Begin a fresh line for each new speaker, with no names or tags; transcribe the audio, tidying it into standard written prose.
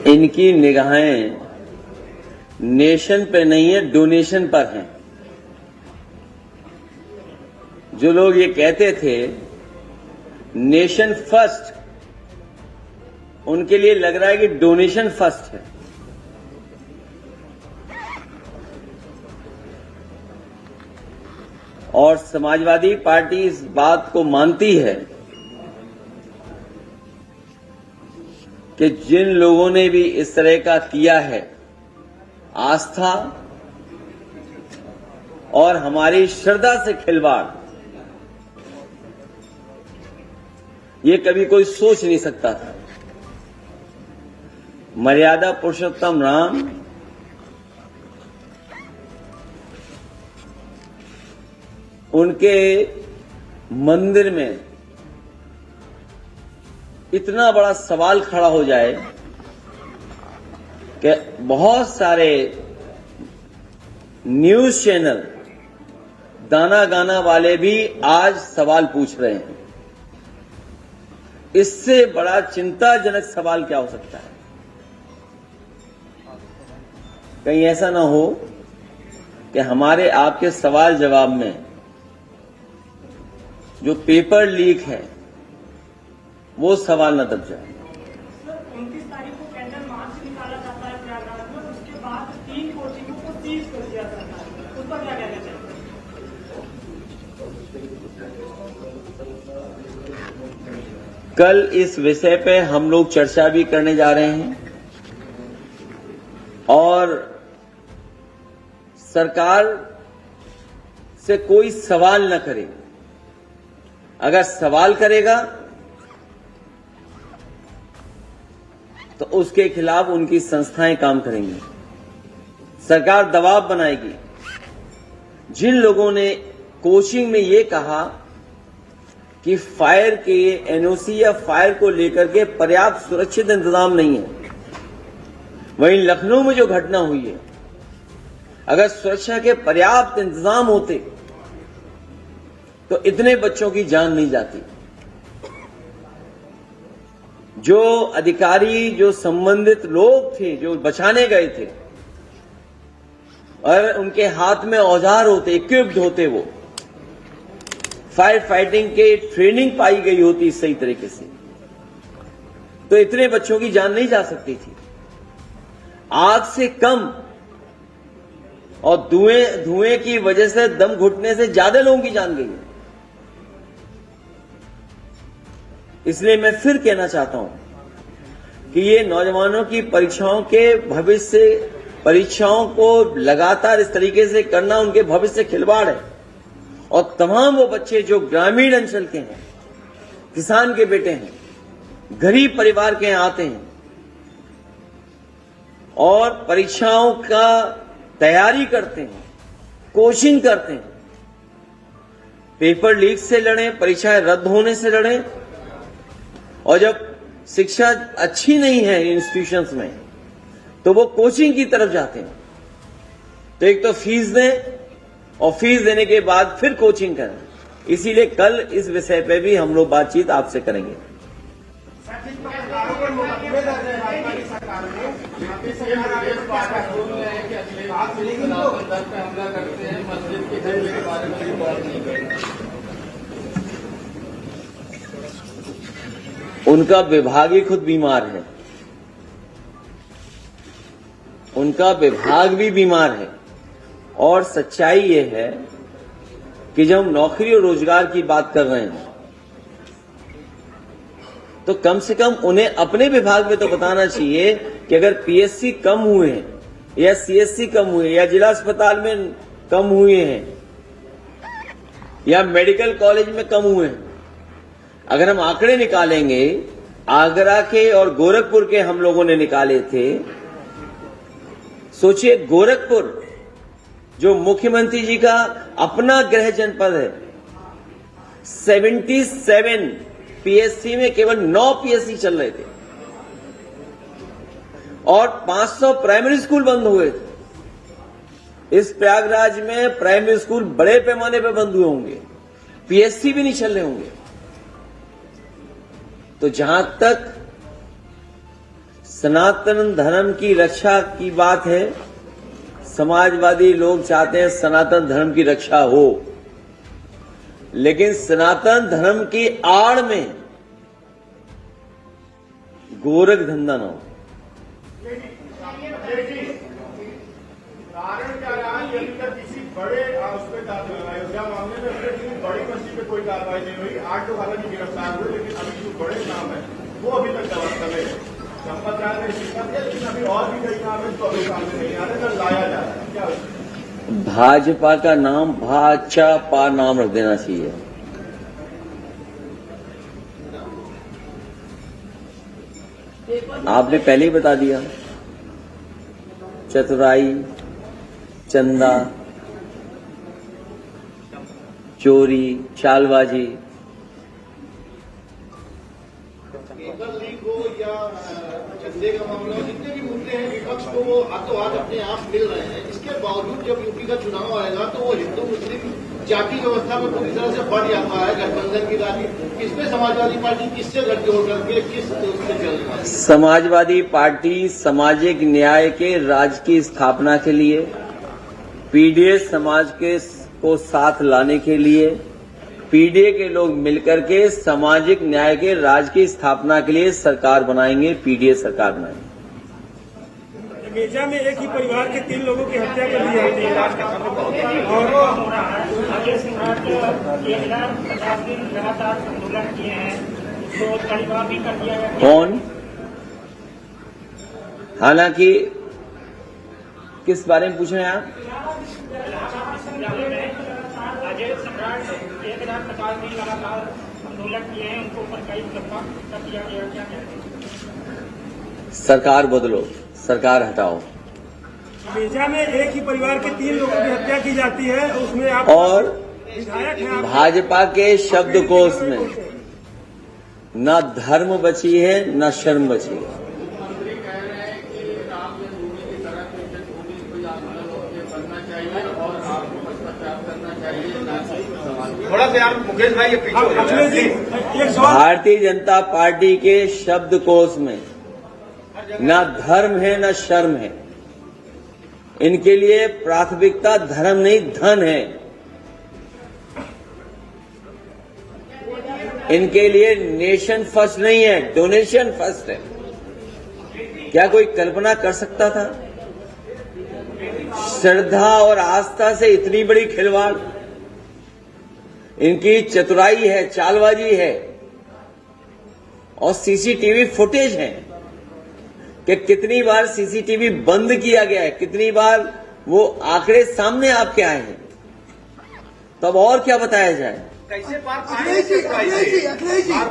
इनकी निगाहें नेशन पे नहीं है, डोनेशन पर हैं। जो लोग ये कहते थे नेशन फर्स्ट, उनके लिए लग रहा है कि डोनेशन फर्स्ट है। और समाजवादी पार्टी इस बात को मानती है कि जिन लोगों ने भी इस तरह का किया है, आस्था और हमारी श्रद्धा से खिलवाड़, ये कभी कोई सोच नहीं सकता था। मर्यादा पुरुषोत्तम राम उनके मंदिर में इतना बड़ा सवाल खड़ा हो जाए कि बहुत सारे न्यूज चैनल, गाना गाना वाले भी आज सवाल पूछ रहे हैं। इससे बड़ा चिंताजनक सवाल क्या हो सकता है? कहीं ऐसा ना हो कि हमारे आपके सवाल जवाब में जो पेपर लीक है वो सवाल न दब जाए।
29 तारीख को कैंडल मार्च निकाला जाता है प्रयागराज में, उसके बाद 3 कोचिंगों को सीज कर दिया जाता है, उस पर क्या कहना चाहिए?
कल इस विषय पे हम लोग चर्चा भी करने जा रहे हैं और सरकार से कोई सवाल न करे। अगर सवाल करेगा तो उसके खिलाफ उनकी संस्थाएं काम करेंगी, सरकार दबाव बनाएगी। जिन लोगों ने कोचिंग में ये कहा कि फायर के एनओसी या फायर को लेकर के पर्याप्त सुरक्षित इंतजाम नहीं है, वहीं लखनऊ में जो घटना हुई है, अगर सुरक्षा के पर्याप्त इंतजाम होते तो इतने बच्चों की जान नहीं जाती। जो अधिकारी, जो संबंधित लोग थे, जो बचाने गए थे, और उनके हाथ में औजार होते, इक्विप्ड होते, वो फायर फाइटिंग के ट्रेनिंग पाई गई होती सही तरीके से, तो इतने बच्चों की जान नहीं जा सकती थी। आग से कम और धुएं की वजह से दम घुटने से ज्यादा लोगों की जान गई है। इसलिए मैं फिर कहना चाहता हूं कि ये नौजवानों की परीक्षाओं के भविष्य, परीक्षाओं को लगातार इस तरीके से करना उनके भविष्य से खिलवाड़ है। और तमाम वो बच्चे जो ग्रामीण अंचल के हैं, किसान के बेटे हैं, गरीब परिवार के यहाँ आते हैं और परीक्षाओं का तैयारी करते हैं, कोचिंग करते हैं, पेपर लीक से लड़ें, परीक्षाएं रद्द होने से लड़ें। और जब शिक्षा अच्छी नहीं है इंस्टीट्यूशंस में तो वो कोचिंग की तरफ जाते हैं। तो एक तो फीस दें और फीस देने के बाद फिर कोचिंग करें। इसीलिए कल इस विषय पे भी हम लोग बातचीत आपसे करेंगे। उनका विभाग ही खुद बीमार है, उनका विभाग भी बीमार है। और सच्चाई ये है कि जब हम नौकरी और रोजगार की बात कर रहे हैं तो कम से कम उन्हें अपने विभाग में तो बताना चाहिए कि अगर पीएससी कम हुए हैं या सीएससी कम हुए या जिला अस्पताल में कम हुए हैं या मेडिकल कॉलेज में कम हुए हैं, अगर हम आंकड़े निकालेंगे, आगरा के और गोरखपुर के हम लोगों ने निकाले थे। सोचिए, गोरखपुर जो मुख्यमंत्री जी का अपना गृह जनपद है, 77 पीएससी में केवल 9 पीएससी चल रहे थे और 500 प्राइमरी स्कूल बंद हुए थे। इस प्रयागराज में प्राइमरी स्कूल बड़े पैमाने पर बंद हुए होंगे, पीएससी भी नहीं चल रहे होंगे। तो जहां तक सनातन धर्म की रक्षा की बात है। समाजवादी लोग चाहते हैं सनातन धर्म की रक्षा हो, लेकिन सनातन धर्म की आड़ में गोरख धंधा न हो।
कारण क्या रहा है? अभी तक किसी बड़े उस पे अयोध्या मामले में किसी बड़ी मस्जिद पे कोई कार्रवाई नहीं हुई। 8 लोग हालांकि गिरफ्तार हुए, लेकिन अभी जो बड़े काम है वो अभी तक दबा है। संपत राय ने शिकवा दिया, लेकिन अभी और भी कई काम है जो अभी सामने नहीं आ रहे, लाया जा रहा है। क्या
भाजपा का नाम भाजपा नाम रख देना चाहिए। आपने पहले ही बता दिया। चतुराई, चंदा, चोरी, चालबाजी,
पेपर लीक हो या चंदे का मामला हो, जितने भी मुद्दे हैं विपक्ष को वो हाथों हाथ अपने आप मिल रहे हैं। इसके बावजूद जब यूपी का चुनाव आएगा तो वो हिंदू मुस्लिम जाति व्यवस्था में पूरी तरह से बढ़ जाता है। गठबंधन की राजनीति इसमें समाजवादी पार्टी किससे गठजोड़ करके किस उससे चल रही है?
समाजवादी पार्टी सामाजिक न्याय के राज्य की स्थापना के लिए, पीडीए समाज के को साथ लाने के लिए, पीडीए के लोग मिलकर के सामाजिक न्याय के राज्य की स्थापना के लिए सरकार बनाएंगे, पीडीए सरकार बनाएंगे।
मेजा में एक ही परिवार के 3 लोगों की हत्या कर दी जाती है और अजय सम्राट 1,50 दिन लगातार आंदोलन किए हैं, तो तलवार भी कर दिया गया।
कौन? हालांकि किस बारे में पूछ रहे हैं आप?
अजय सम्राट 1,50 दिन लगातार आंदोलन किए हैं, उनको ऊपर कई दफा कर दिया गया। क्या
सरकार बदलो, सरकार हटाओ।
मेजा में एक ही परिवार के 3 लोगों की हत्या की जाती है, उसमें आप
और
विधायक हैं।
भाजपा के शब्दकोश में न धर्म बची है न शर्म बची है।
मुख्यमंत्री कह रहे हैं कि राम जन्मभूमि की तरह कोई आंदोलन बनना चाहिए और आपको पश्चाताप करना चाहिए। थोड़ा सा यार मुकेश भाई, ये पीछे
भारतीय जनता पार्टी के शब्दकोश में न धर्म है न शर्म है। इनके लिए प्राथमिकता धर्म नहीं धन है। इनके लिए नेशन फर्स्ट नहीं है, डोनेशन फर्स्ट है। क्या कोई कल्पना कर सकता था श्रद्धा और आस्था से इतनी बड़ी खिलवाड़? इनकी चतुराई है, चालबाजी है और सीसीटीवी फुटेज है कि कितनी बार सीसीटीवी बंद किया गया है, कितनी बार वो आंकड़े सामने आपके आए हैं। तब और क्या बताया जाए?
कैसे बात